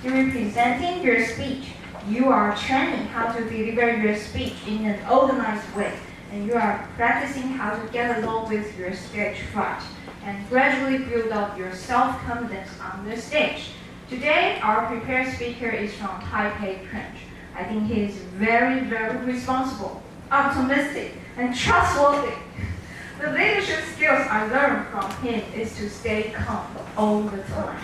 During presenting your speech, you are training how to deliver your speech in an organized way, and you are practicing how to get along with your stage fright and gradually build up your self-confidence on the stage. Today, our prepared speaker is from Taipei French. I think he is very, very responsible, optimistic, and trustworthy. The leadership skills I learned from him is to stay calm all the time.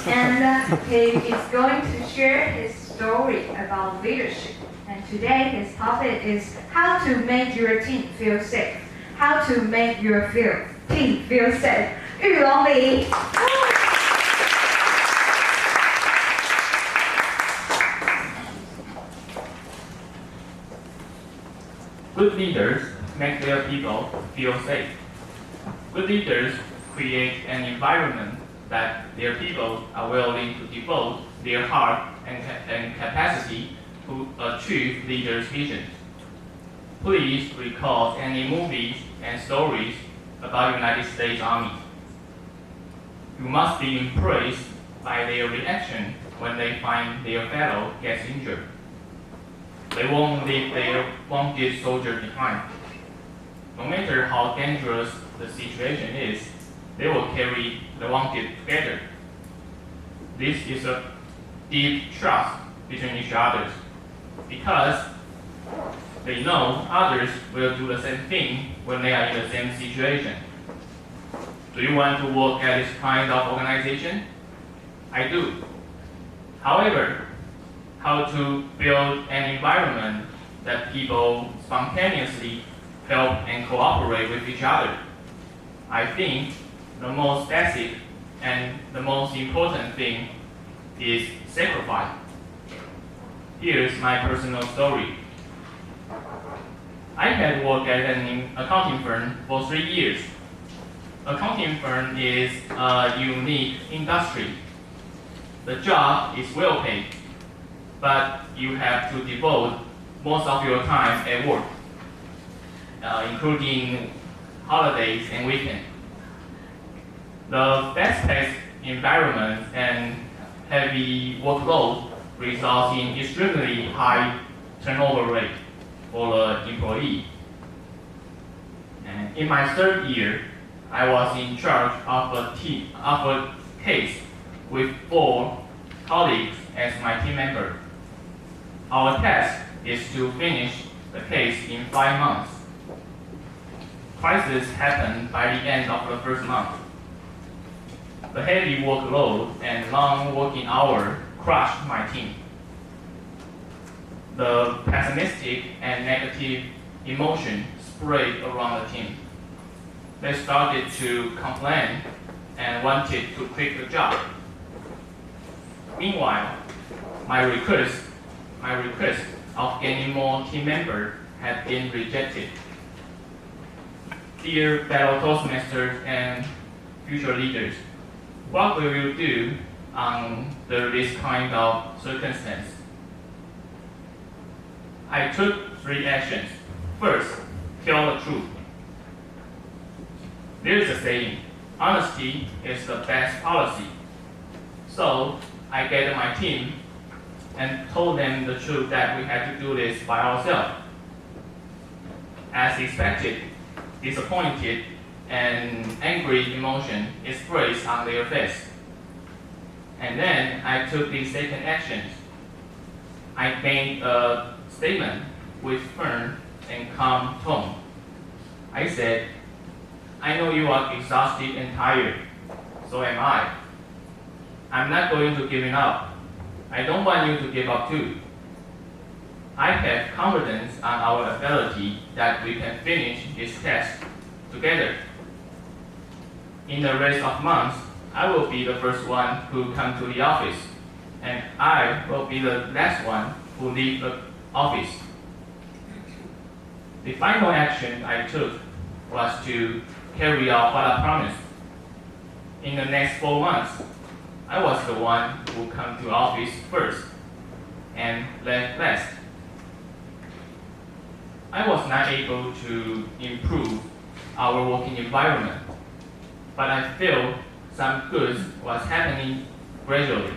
And he is going to share his story about leadership. And today his topic is how to make your team feel safe. How to make your team feel safe. Yulong Li. Good leaders make their people feel safe. Good leaders create an environment that their people are willing to devote their heart and capacity to achieve leaders' visions. Please recall any movies and stories about United States Army. You must be impressed by their reaction when they find their fellow gets injured. They won't leave their wounded soldier behind. No matter how dangerous the situation is, they will carry the wounded together. This is a deep trust between each other because they know others will do the same thing when they are in the same situation. Do you want to work at this kind of organization? I do. However, how to build an environment that people spontaneously help and cooperate with each other. I think the most basic and the most important thing is sacrifice. Here's my personal story. I had worked at an accounting firm for 3 years. Accounting firm is a unique industry. The job is well paid, but you have to devote most of your time at work, including holidays and weekends. The fast-paced environment and heavy workload results in extremely high turnover rate for the employee. And in my third year, I was in charge of a case with 4 colleagues as my team member. Our task is to finish the case in 5 months. Crisis happened by the end of the first month. The heavy workload and long working hours crushed my team. The pessimistic and negative emotion spread around the team. They started to complain and wanted to quit the job. Meanwhile, my request of gaining more team members had been rejected. Dear fellow Toastmasters and future leaders, what will you do under this kind of circumstance? I took 3 actions. First, tell the truth. There is a saying, honesty is the best policy. So I gathered my team and told them the truth that we had to do this by ourselves. As expected, disappointed and angry emotion expressed on their face. And then I took the second actions. I made a statement with firm and calm tone. I said, I know you are exhausted and tired, so am I. I'm not going to give up. I don't want you to give up too. I have confidence on our ability that we can finish this test together. In the rest of months, I will be the first one who come to the office, and I will be the last one who leave the office. The final action I took was to carry out what I promised. In the next 4 months, I was the one who come to office first and left last. I was not able to improve our working environment, but I feel some good was happening gradually.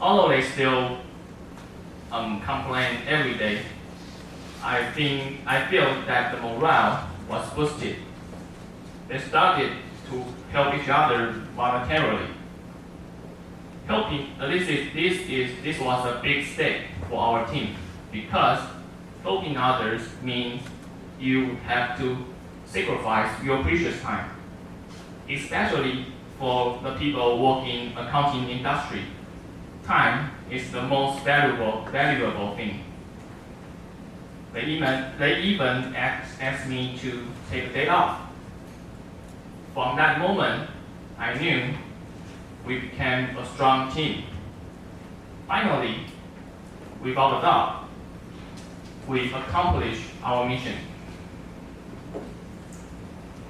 although they still complain every day, I feel that the morale was boosted. They started to help each other voluntarily. This was a big step for our team because helping others means you have to sacrifice your precious time, especially for the people working in accounting industry. Time is the most valuable thing. They even asked me to take a day off. From that moment, I knew we became a strong team. Finally, without a doubt, we accomplished our mission.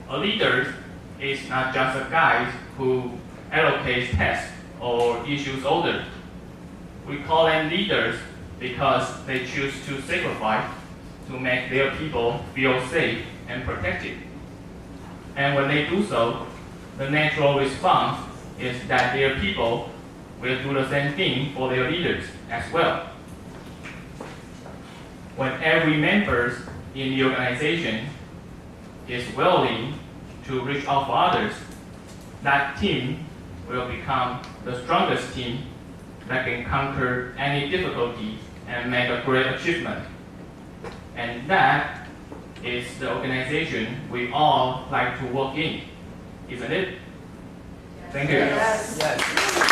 A leader is not just a guy who allocates tasks or issues orders. We call them leaders because they choose to sacrifice to make their people feel safe and protected. And when they do so, the natural response is that their people will do the same thing for their leaders as well. When every member in the organization is willing to reach out for others, that team will become the strongest team that can conquer any difficulty and make a great achievement. And that is the organization we all like to work in, isn't it? Thank you. Yes.